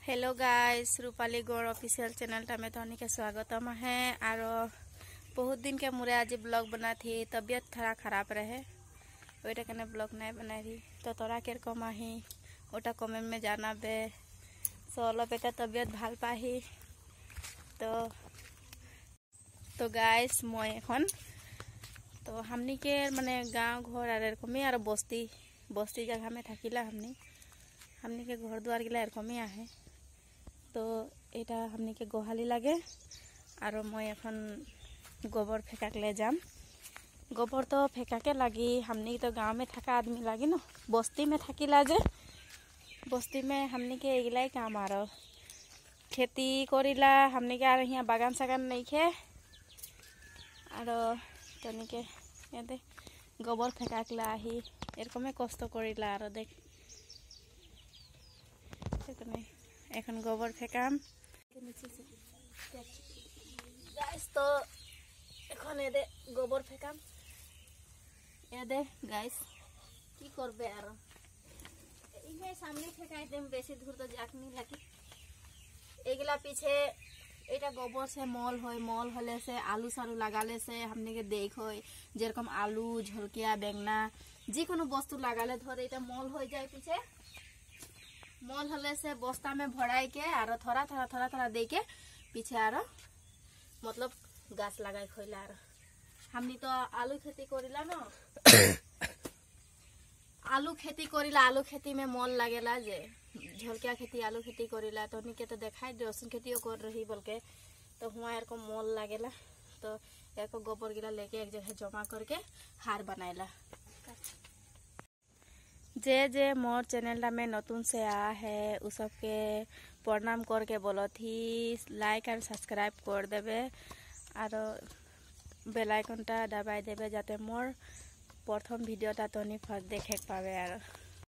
Hello guys, Rupali Gaur official channel में तो के स्वागतम है। और बहुत दिन के मुरे आज ब्लॉग बना थी, तबीयत थोड़ा खराब रहे ओटा कने ब्लॉग नहीं बना रही। तो तोरा केर कमाही ओटा कमेंट में जाना बे सोलो बेटा तबीयत ভাল पाही। तो गाइस मैं एखन तो हमनी के माने गाँव घर और एरकमी और बस्ती बस्ती जगह में थकिला हमनी के घर दुआर गिला एरकमी आहे। तो এটা हमनी के गोहाली लगे और मैं एखन गोबर फेंका ले जाम। गोबर तो फेंका के लगी, हमनी तो गाँव में थका आदमी लगी न, बस्ती में थकिला जे बस्ती में हमनी के एगिलाई काम आर खेती करिला। हमनी के आर यहाँ बागान सागान नहीं खे और तनी के ये गोबर फेंकाकला आही एरकमे कष्ट करिला। और देख এখন গোবর ফেকাম গাইস। তো এখন এদে গোবর ফেকাম এদে গাইস কি করবে আর এই সামনে ফেকাই দেম, বেশি দূর তো যাকনি লাগি। এগুলা পিছে এটা গোবর से মল হয়, মল হলে से आलू सालू লাগালে से हमने के देख হয় যেরকম आलू झलकिया बेंगना যে কোনো বস্তু লাগালে ধরে এটা মল হয়ে যায়। পিছে मल हले से बस्ता में भराई के और थोड़ा थोड़ा थोड़ा थोड़ा दे के पीछे आर मतलब गाछ लगाई खोला। हमनी तो आलू खेती करिला न आलू खेती करिला। आलू खेती में मल लागेला जे झलकिया खेती आलू खेती करिला। तो निके तो देखाई रसुन खेती कर रही बोल के तो हुआ यार को मल लागेला। तो यार को गोबर गिला लेके एक जगह जमा करके हार बनाएला। जे जे मोर चैनल में नतून से आ है उ सबके प्रणाम करके बोलो थी लाइक और सब्सक्राइब कर देवे और बेल आइकनटा दबाई देवे जाते मोर प्रथम भिडियोटा तनी फर्स्ट देखे पावे। और